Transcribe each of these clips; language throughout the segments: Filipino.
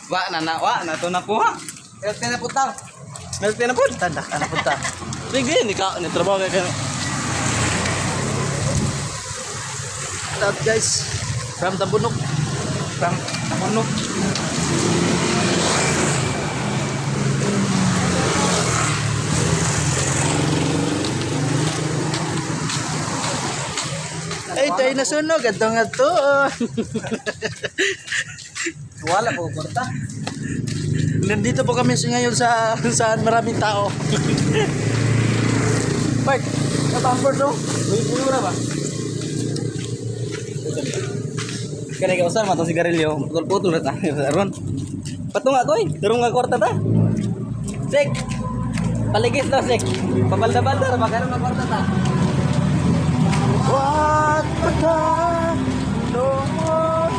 Wa na to na po ha. Healthy na po ta. Healthy na po. Tanda ka na punta. Sige, ni trabaho kay Shout out guys. From Tabunok. From Tabunok. Ay, tayo nasunog. Atong ato. Wala po korta. Nandito po kami ngayon sa saan maraming tao. Bye. Kapamper to. Uy, na ba? Kaya ka usar matong sigarilyo. Putol-putol na tayo. Aron. Patunga ko eh. Durong nga korta ta. Sek. Paligis daw, Sek. Pabalda-balda. Baka na korta ta. What the no more.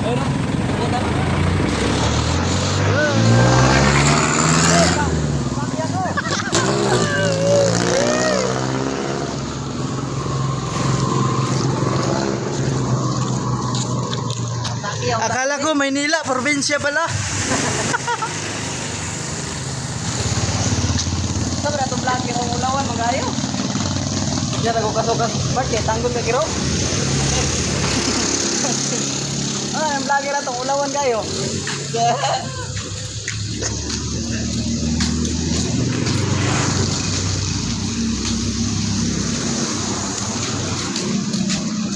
Ayun. Ayun na. Akala ko Maynila, probinsya pala. Sabi na itong vlog yung ulawan, mga ayo. Diyan ako kasukas. Bakit? Tanggol ka kiro? Yung vlogger na itong ulawan kayo.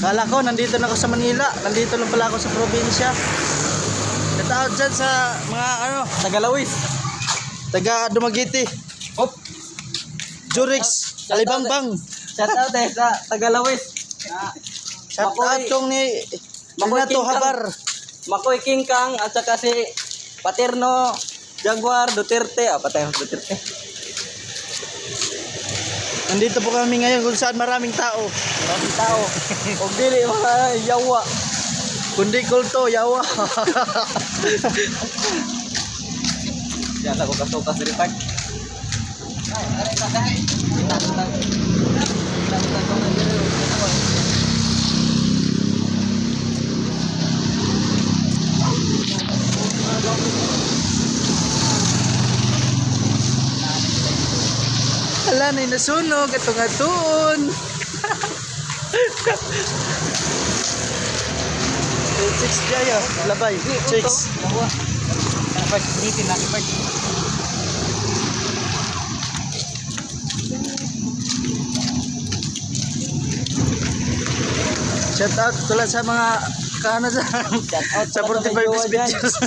Akala ko nandito na ako sa Manila. Nandito lang pala ako sa probinsya. Shout out dyan sa mga Tagalawis. taga Dumaguete. Hop. Jurix, Alibangbang. Shout out sa Tagalawis. Shout out tong ni Renato Habar. Makoy King Kang at saka si Paterno Jaguar Duterte. Patay Duterte. Nandito po kami ngayon kung saan maraming tao. Maraming tao. O dili mga yawa. Kundi kulto, yawa. Diyan ako kasukas sa repart. Ay, aray ka dahil. Kita. Ala na nasunog atong aton. Chicks kayo, labay. Chicks. Repart, nitin na repart. Shout out tulad sa mga kaano sa out sa pala sa 45 jowa dyan. pictures.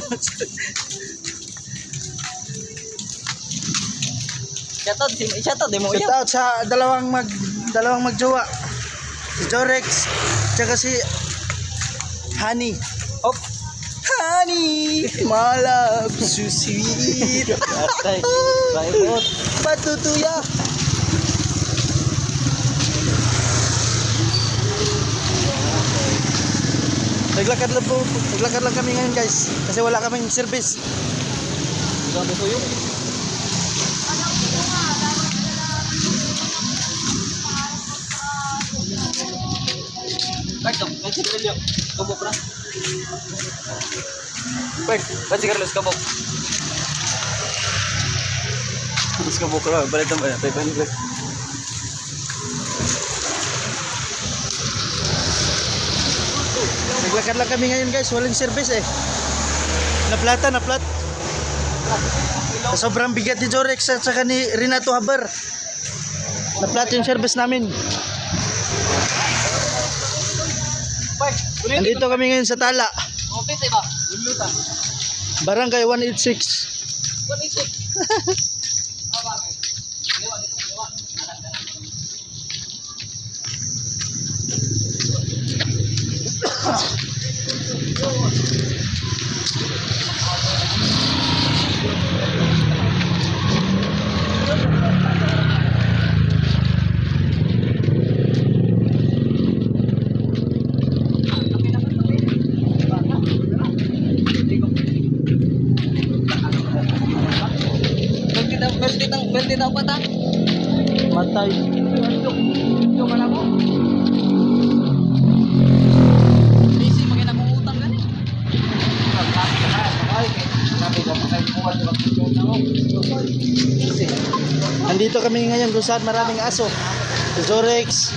Shoutout di mo Shout iya. out sa dalawang magjowa. Si Jorex tsaka si Honey. Hop. Honey, my love, so sweet. Atay. Baikot. Patutuya. Naglakad lang kami ngayon guys kasi wala kaming service. Dami ko yun. Pag si Carlos, kabok na. Pag si Carlos, kabok. Mas kabok na, balik naman na, 500. Naglakad lang kami ngayon guys, walang service eh. Naplat. Sobrang bigat ni Jorex at saka ni Renato Habar. Naplat yung service namin. Nandito kami ngayon sa Tala. Barangay 186. Belti daw pa ta? Matay. Yung anak ko. Nandito kami ngayon kung saan maraming aso. Zorex.